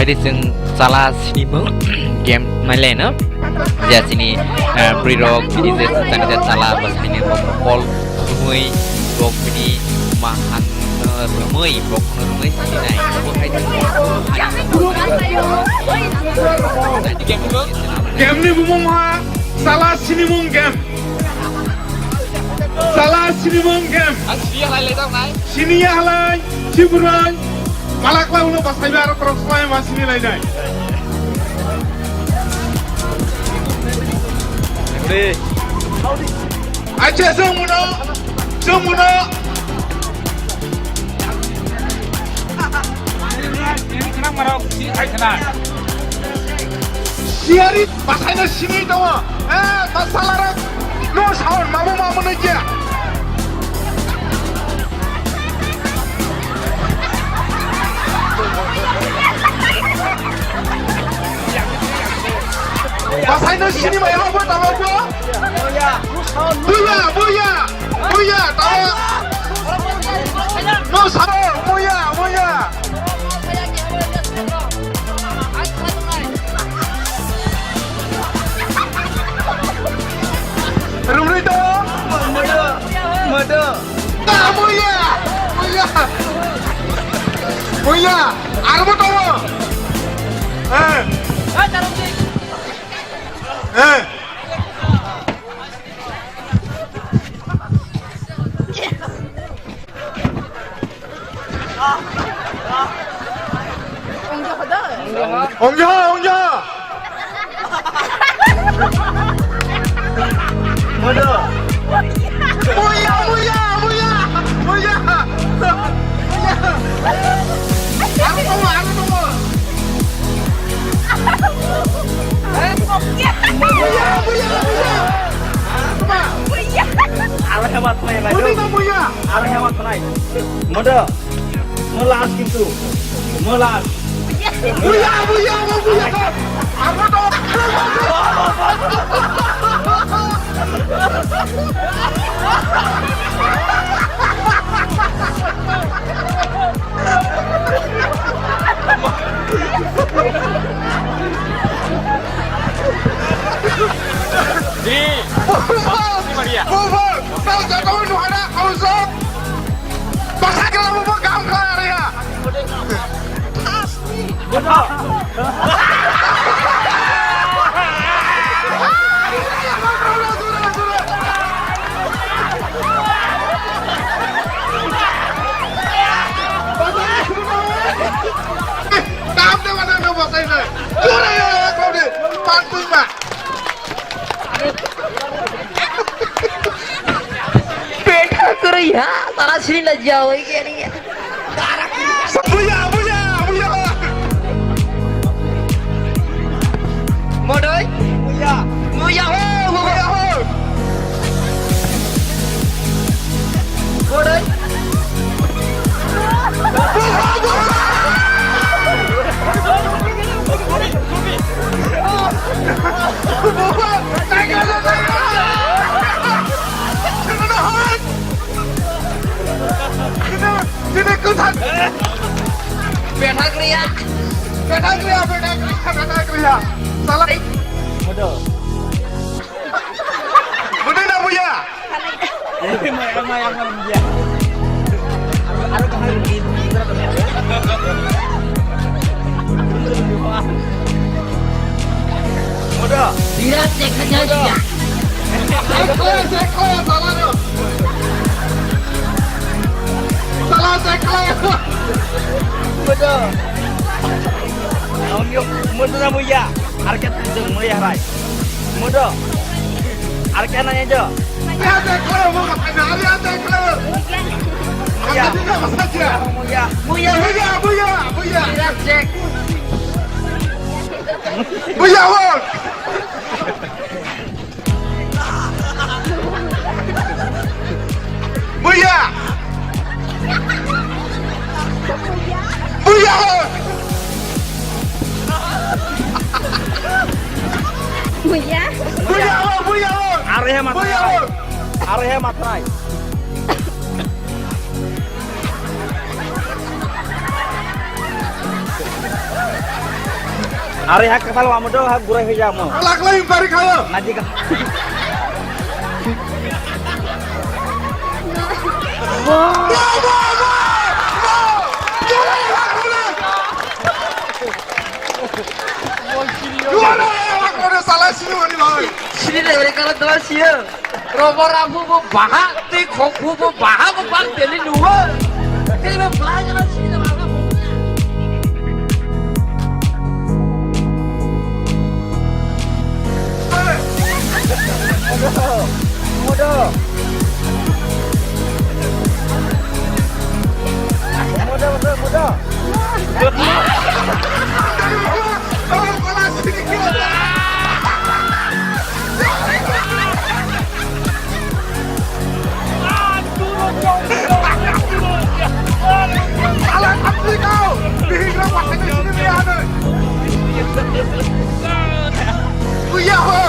tadi sing salah sini mau game main no ya sini pre-rock ini tadi salah bahasa ini pol rumui rock ini mahan rumui rock rumui sini naik game ni bumong ha salah sini mong game salah sini mong game sini ya halai ciburai malaklah ulo pasai baru terus lain masih nilai naik aja semuno siari pasainya sini dong masalah no sound mau aja pasainya sini mau apa tahu gua buya tahu no sound buya rumah itu mode buya arbo tahu ongja mode buya arah hemat play lagi arah hemat play mode melas gitu melas buya apa tuh Di Maria. Bubur, tahu jatuh nu ada kausok. Bahasa kalau mau pegang kan ya. Betul. Kamu dah mana nak bahasa ini? Jurah ya kau ni, pantu mak. Ya, salah sini lah jauh ini. Buya. Modoi? Buya ho. Modoi? Sini kutan. Beta kriya. Salah. Mode nak buya. Mayang dia. Mode. Tidak cek saja juga. Sekol salah tu. Salah sekol. Betul. Mudah na buya. Arket jeng mulai harai. Mudah. Arket nanya aja. Ya sekol mau kena ya sekol. Buya. Buya. Tidak cek. Buya won. Buya. Buya won. Area matrai. Area matrai. Are hak kepala kamu do hak gurai hijamu. Malaklah yang bari kaya. Naji ka. Gimana malaklah salah sini mana bang? Sini deh mereka lah tuan sia. Robo rambu bu bahak, ti koku bu bahak bu bang deli dua. Ini memang pelajaran sini dah malam. Mudo. Salah sini. Salah apa kau? Dihingga pakai sini dia ada. Kuya ho.